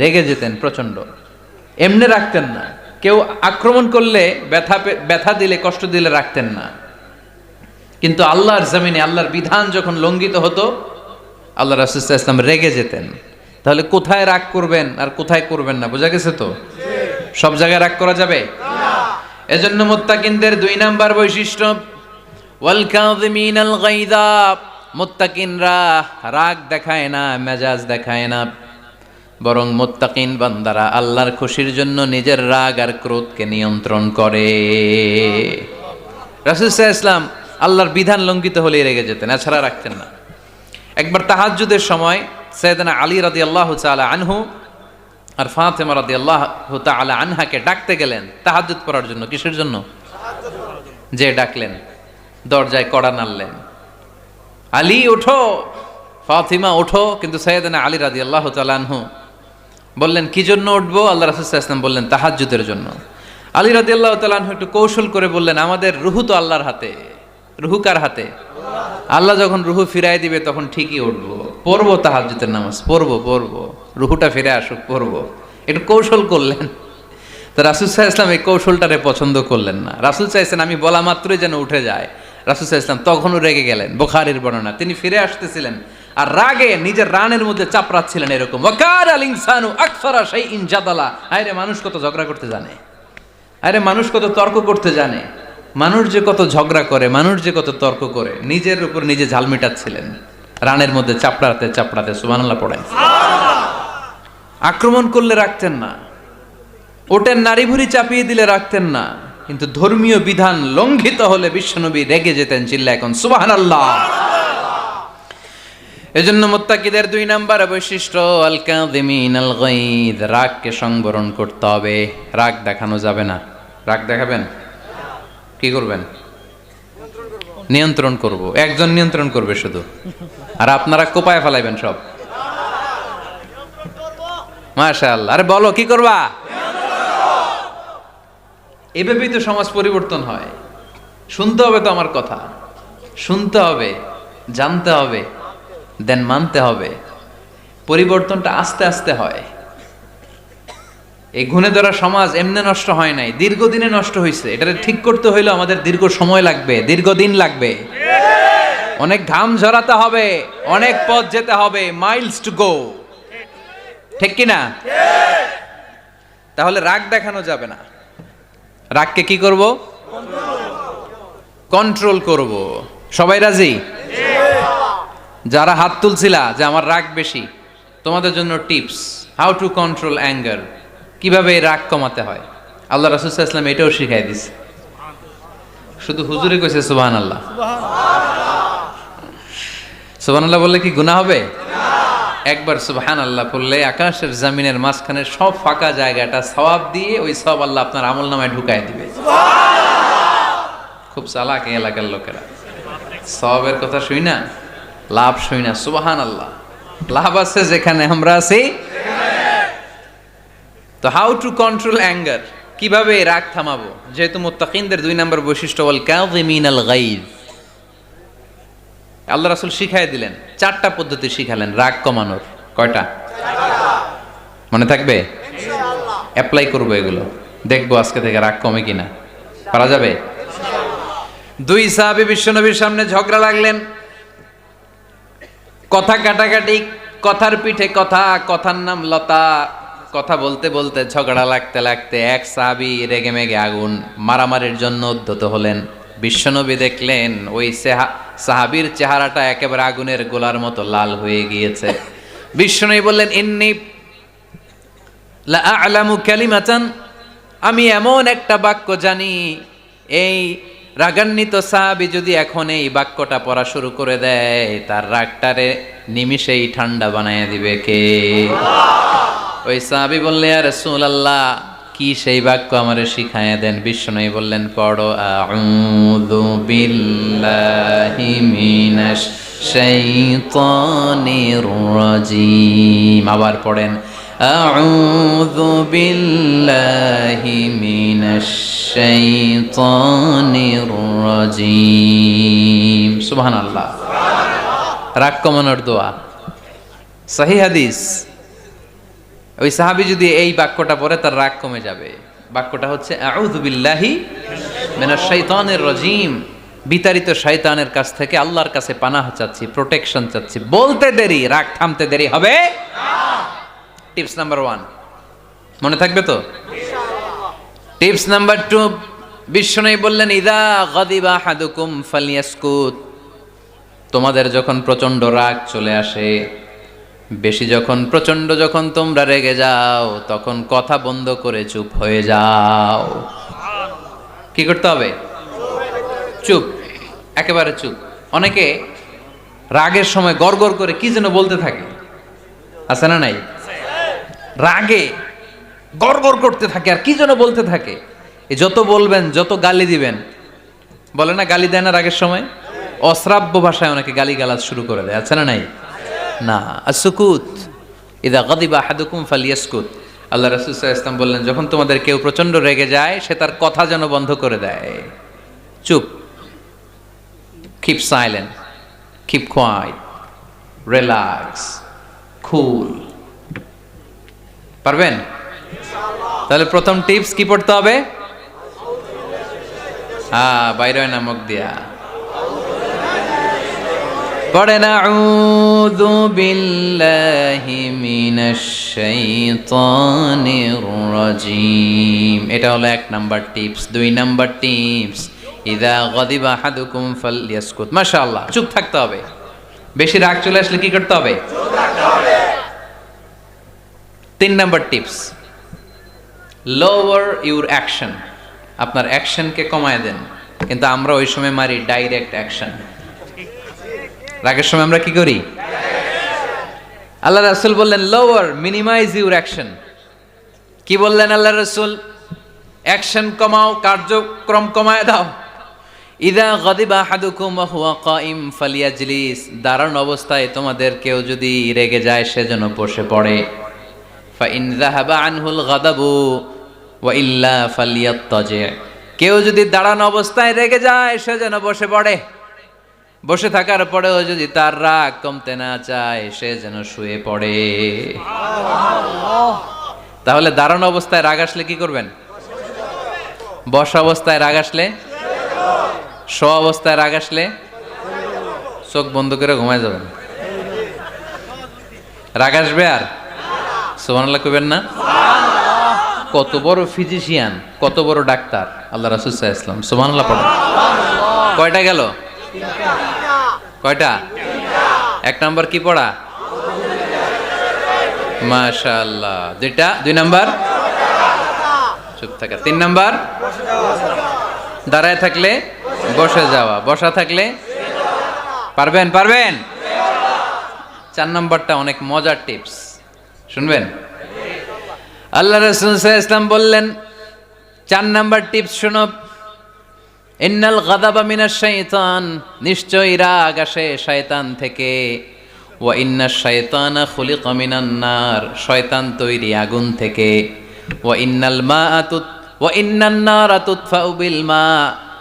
রেগে যেতেন প্রচন্ড, এমনি রাখতেন না। কেউ আক্রমণ করলে ব্যথা দিলে কষ্ট দিলে রাখতেন না। কিন্তু আল্লাহর জমিনে আল্লাহর বিধান যখন লঙ্ঘিত হতো আল্লাহ রাসূল সাল্লাল্লাহু আলাইহি ওয়াসাল্লাম রেগে যেতেন। তাহলে কোথায় রাগ করবেন আর কোথায় করবেন না বোঝা গেছে তো? সব জায়গায় রাগ করা যাবে না। এজন্য মুত্তাকিনদের 2 নাম্বার বৈশিষ্ট্য ওয়াল কাযিমিনাল গায়যা। মুত্তাকিনরা রাগ দেখায় না, মেজাজ দেখায় না, বরং মুত্তাকিন বান্দারা আল্লাহর খুশির জন্য নিজের রাগ আর ক্রোধকে নিয়ন্ত্রণ করে। রাসূল সাল্লাল্লাহু আলাইহি ওয়াসাল্লাম আল্লাহর বিধান লঙ্ঘিত হলেই রেগে যেতেন, এছাড়া রাখতেন না। একবার তাহাজ্জুদের সময় সাইয়েদনা আলী রাদিয়াল্লাহু তাআলা আনহু আর ফাতেমা রাদিয়াল্লাহু তাআলা আনহাকে ডাকতে গেলেন তাহাজ্জুদ পড়ার জন্য। কিসের জন্য? যে ডাকলেন, দরজায় কড়া নাড়লেন, আলী ওঠো, ফাতিমা ওঠো। কিন্তু সাইয়েদনা আলী রাদিয়াল্লাহু তাআলা আনহু বললেন কি জন্য উঠবো? আল্লাহ রাসূল সাল্লাল্লাহু আলাইহি ওয়াসাল্লাম বললেন তাহাজ্জুদের জন্য। আলী রাদিয়াল্লাহু তাআলা আনহু একটু কৌশল করে বললেন আমাদের রুহু তো আল্লাহর হাতে। রুহু কার হাতে? আল্লাহ যখন রুহু ফিরাই দিবে তখন ঠিকই উঠবো, পড়বো তাহাজ্জুদের নামাজ, পড়বো, রুহুটা ফিরে আসুক, পড়বো। একটু কৌশল করলেন। তো রাসূল সাল্লাল্লাহু আলাইহি ওয়াসাল্লাম এই কৌশলটারে পছন্দ করলেন না। রাসূল চাইছেন আমি বলা মাত্রই যেন উঠে যায়। রাসূল সাল্লাল্লাহু আলাইহি ওয়াসাল্লাম তখনও রেগে গেলেন। বুখারীর বর্ণনা, তিনি ফিরে আসতেছিলেন আর রাগে নিজের রানের মধ্যে চাপড়াচ্ছিলেন এরকম, ওয়াকার আল ইনসানু আকসারা শাইইন জাদালা। আরে মানুষ কত ঝগড়া করতে জানে, আরে মানুষ কত তর্ক করতে জানে, মানুষ যে কত ঝগড়া করে, মানুষ যে কত তর্ক করে, নিজের উপর নিজে ঝাল মেটাচ্ছিলেন রানের মধ্যে চাপড়াতে চাপড়াতে। সুবহানাল্লাহ পড়েন। আক্রমণ করলে রাখতেন না, ওটের নারী ভুঁড়ি চাপিয়ে দিলে রাখতেন না, কিন্তু ধর্মীয় বিধান লঙ্ঘিত হলে বিশ্বনবী রেগে যেতেন। চিল্লা এখন সুবহানাল্লাহ। এজন্য মুত্তাকিদের 2 নাম্বার বৈশিষ্ট্য আল কাযিমিনাল গায়দ, রাগকে সংবরণ করতে হবে, রাগ দেখানো যাবে না। রাগ দেখাবেন, কি করবেন? নিয়ন্ত্রণ করব। একজন নিয়ন্ত্রণ করবে শুধু, আর আপনারা কোপায় ফেলাইবেন সব। মাশাআল্লাহ। আরে বলো কি করবা? এভাবেই তো সমাজ পরিবর্তন হয়। শুনতে হবে তো আমার কথা, শুনতে হবে, জানতে হবে, দেন মানতে হবে। পরিবর্তনটা আস্তে আস্তে হয়। এই গুণে ধরা সমাজ এমনি নষ্ট হয় নাই, দীর্ঘদিনে নষ্ট হয়েছে। এটা ঠিক করতে হইলে আমাদের দীর্ঘ সময় লাগবে, দীর্ঘদিন লাগবে, অনেক ঘাম ঝরাতে হবে, অনেক পথ যেতে হবে, মাইলস টু গো। ঠিক কি না? তাহলে রাগ দেখানো যাবে না। রাগকে কি করব? কন্ট্রোল করব। সবাই রাজি? যারা হাত তুলছিলা যে আমার রাগ বেশি, তোমাদের জন্য tips, how to control anger, কিভাবে রাগ কমাতে হয়। আল্লাহ রাসূল সাল্লাল্লাহু আলাইহি ওয়াসাল্লাম এটাও শিখাই দিয়েছে। শুধু হুজুরে কইছে সুবহানাল্লাহ। সুবহানাল্লাহ বললে কি গুনাহ হবে? একবার সুবহানাল্লাহ বললে আকাশের জমিনের মাঝখানে সব ফাঁকা জায়গাটা সওয়াব দিয়ে ওই সওয়াব আল্লাহ আপনার আমলনামায় ঢুকায় দিবে। খুব চালাক এই এলাকার লোকেরা, সওয়াবের কথা শুই না, লাভ শুই না। সুবহানাল্লাহ, লাভ আছে যেখানে আমরা আছি। তো হাউ টু কন্ট্রোল অ্যাঙ্গার, কিভাবে রাগ থামাবো? যেহেতু মুত্তাকিনদের 2 নাম্বার বৈশিষ্ট্য ওয়াল কাযিমিনাল গায়জ, আল্লাহ রাসূল শিখাই দিলেন 4টা পদ্ধতি শিখালেন রাগ কমানোর। কয়টা? 4টা। মনে থাকবে? ইনশাআল্লাহ অ্যাপ্লাই করব এগুলো, দেখবো আজকে থেকে রাগ কমে কিনা। পারা যাবে? ইনশাআল্লাহ। 2 সাহাবী বিশ্বনবীর সামনে ঝগড়া লাগলেন, কথা কাটাকাটি, কথার পিঠে কথা, কথার নাম লতা। কথা বলতে বলতে ঝগড়া লাগতে লাগতে এক সাহাবী রেগে মেগে আগুন, মারামারির জন্য উদ্যত হলেন। বিশ্বনবী দেখলেন ওই সাহাবীর চেহারাটা একেবারে আগুনের গোলার মতো লাল হয়ে গিয়েছে। বিশ্বনবী বললেন ইন্নী লা আ'লামু কালিমাতান, আমি এমন একটা বাক্য জানি, এই রাগান্বিত সাহাবী যদি এখন এই বাক্যটা পড়া শুরু করে দেয় তার রাগটারে নিমিষেই ঠান্ডা বানায় দিবে কে? ওই সাহাবী বললেন ইয়া রাসূলুল্লাহ, কি সেই বাক্য আমারে শিখায়া দেন। বিশ্বনবী বললেন পড়ো আউযু বিল্লাহি মিনাশ শাইতানির রাজিম। আবার পড়েন আউযু বিল্লাহি মিনাশ শাইতানির রাজিম। সুবহানাল্লাহ। রাগ কমানোর দোয়া, সহিহ হাদিস। ওই সাহাবী যদি এই বাক্যটা পড়ে তার রাগ কমে যাবে। বাক্যটা হচ্ছে আউযু বিল্লাহি মিনাশ শাইতানির রাজিম, বিতাড়িত শয়তানের কাছ থেকে আল্লাহর কাছে পানাহ চাচ্ছি, প্রোটেকশন চাচ্ছি। বলতে দেরি, রাগ থামতে দেরি হবে না। টিপস নাম্বার 1 মনে থাকবে তো? টিপস নাম্বার 2, বিশ্বনবী বললেন ইযা গাদিবা আহাদুকুম ফালইয়াসকুত। তোমাদের যখন প্রচন্ড রাগ চলে আসে, বেশি যখন প্রচন্ড যখন তোমরা রেগে যাও, তখন কথা বন্ধ করে চুপ হয়ে যাও। কি করতে হবে? চুপ, একেবারে চুপ। অনেকে রাগের সময় গড়গড় করে কি যেন বলতে থাকে, আছে না নাই? রাগে গড়গড় করতে থাকে আর কি যেন বলতে থাকে। এই যত বলবেন, যত গালি দিবেন, বলে না গালি দেয় না রাগের সময়, অশ্রাব্য ভাষায় অনেকে গালি গালাজ শুরু করে দেয়, আছে না নাই? না, আসুকুত ইদা গাদিবা আহাদুকুম ফালিয়াসকুত। আল্লাহ রাসূল সাল্লাল্লাহু আলাইহি ওয়াসাল্লাম বললেন, যখন তোমাদের কেউ প্রচন্ড রেগে যায়, সে তার কথা যেন বন্ধ করে দেয়। চুপ, keep silent, keep quiet, relax, cool. পারবেন? তাহলে প্রথম টিপস কি পড়তে হবে? বাইরে হয় না মুখ দিয়া, পড়েন আউযু বিল্লাহি মিনাশ শাইতানির রাজিম। এটা হলো 1 নাম্বার টিপস। 2 নাম্বার টিপস, ইযা গাদিবা আহাদুকুম ফালইয়াসকুত। মাশাআল্লাহ, চুপ থাকতে হবে। বেশি রাগ চলে আসলে কি করতে হবে? চুপ থাকতে হবে। 3 number tips, lower your action. আপনার অ্যাকশনকে কমায় দেন। কিন্তু আমরা ওই সময় মারি ডাইরেক্ট অ্যাকশন। রাগের সময় আমরা কি করি? আল্লাহ রাসূল বললেন লোয়ার, মিনিমাইজ ইউর অ্যাকশন। কি বললেন আল্লাহ রাসূল? অ্যাকশন কমাও, কার্যক্রম কমায় দাও। ইযা গাদিবা আহাদুকুম ওয়া হুয়া কাইম ফালিয়াজলিস। দাঁড়ানো অবস্থায় তোমাদের কেউ যদি রেগে যায়, সে যেন বসে পড়ে। ফাইন যাহাবা আনহুল গাদাবু ওয়া ইল্লা ফালিয়াত্তাজি। কেউ যদি দাঁড়ানো অবস্থায় রেগে যায়, সে যেন বসে পড়ে। বসে থাকার পরেও যদি তার রাগ কমতে না চায়, সে যেন শুয়ে পড়ে। তাহলে দাঁড়ানো অবস্থায় রাগ আসলে কি করবেন? বসা অবস্থায় রাগ আসলে, শোয়া অবস্থায় রাগ আসলে চোখ বন্ধ করে ঘুমায় যাবেন। রাগ আসবে আর সুবহানাল্লাহ কইবেন না? কত বড় ফিজিশিয়ান, কত বড় ডাক্তার আল্লাহ রাসূল সাল্লাল্লাহু আলাইহি ওয়াসাল্লাম। সুবহানাল্লাহ পড়েন। কয়টা গেল? কয়টা? 1 নাম্বার কি পড়া? মাশাআল্লাহ। 2 নাম্বার চুপ থাকা। 3 নাম্বার দাঁড়ায় থাকলে বসে যাওয়া, বসা থাকলে পারবেন? 4 নাম্বারটা অনেক মজার টিপস, শুনবেন? আল্লাহ রাসূল সাল্লাল্লাহু আলাইহি ওয়াসাল্লাম বললেন 4 নাম্বার টিপস শুনো। ইন্নাল গাদাবা মিনাশ শাইতান। নিশ্চয়ই রাগ আসে শয়তান থেকে। ওয়া ইন্নাশ শাইতানা খুলিকা মিনান নার। শয়তান তৈরি আগুন থেকে। ওয়া ইন্নান নারা তুতফাউ বিল মা।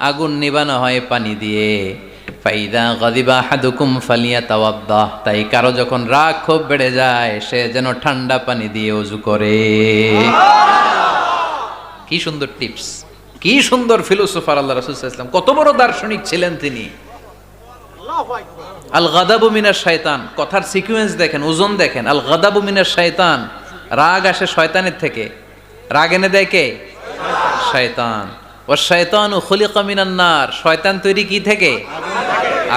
আগুন নিবানো হয় পানি দিয়ে। ফাইদা গাদিবা আহাদুকুম ফালিয়াতাওয়াদ্দাহ। তাই কারো যখন রাগ খুব বেড়ে যায়, সে যেন ঠান্ডা পানি দিয়ে ওযু করে। কি সুন্দর টিপস, কি সুন্দর ফিলোসোফার আল্লাহ রাসূল সাল্লাল্লাহু আলাইহি ওয়াসাল্লাম। কত বড় দার্শনিক ছিলেন তিনি। আল গাদাবু মিনাশ শাইতান, কথার সিকোয়েন্স দেখেন, ওজন দেখেন। আল গাদাবু মিনাশ শাইতান, রাগ আসে শয়তানের থেকে। রাগ এনে দেয় কে? শয়তান। ওয়াশ শাইতানু খুলিকা মিনান নার। শয়তান তৈরি কি থেকে?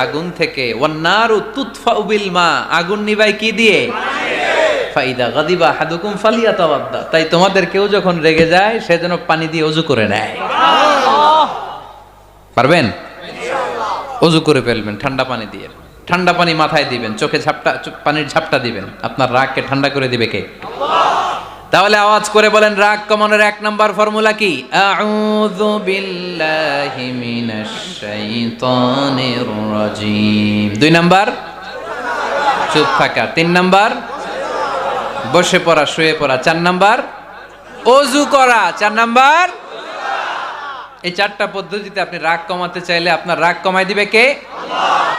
আগুন থেকে। ওয়ান নারু তুতফাউ বিল মা। আগুন নিভায় কি দিয়ে? ফাইদা গাদিবা আহাদুকুম ফালিয়াতাওয়াদ্দা। তাই তোমাদের কেউ যখন রেগে যায়, সে যেন পানি দিয়ে ওযু করে নেয়। পারবেন? ওযু করে ফেলবেন ঠান্ডা পানি দিয়ে। ঠান্ডা পানি মাথায় দিবেন, চোখে পানির ঝাপটা দিবেন। আপনার রাগকে ঠান্ডা করে দিবে কে? তাহলে আওয়াজ করে বলেন রাগ কমানোর 1 নাম্বার ফর্মুলা কি? আউযু বিল্লাহি মিনাশ শাইতানির রাজিম। 2 নাম্বার চুপ থাকা। 3 নাম্বার বসে পড়া, শুয়ে পড়া। 4 নাম্বার ওযু করা। 4 নাম্বার। এই 4টা পদ্ধতিতে আপনি রাগ কমাতে চাইলে আপনার রাগ কমায় দিবে কে? আল্লাহ।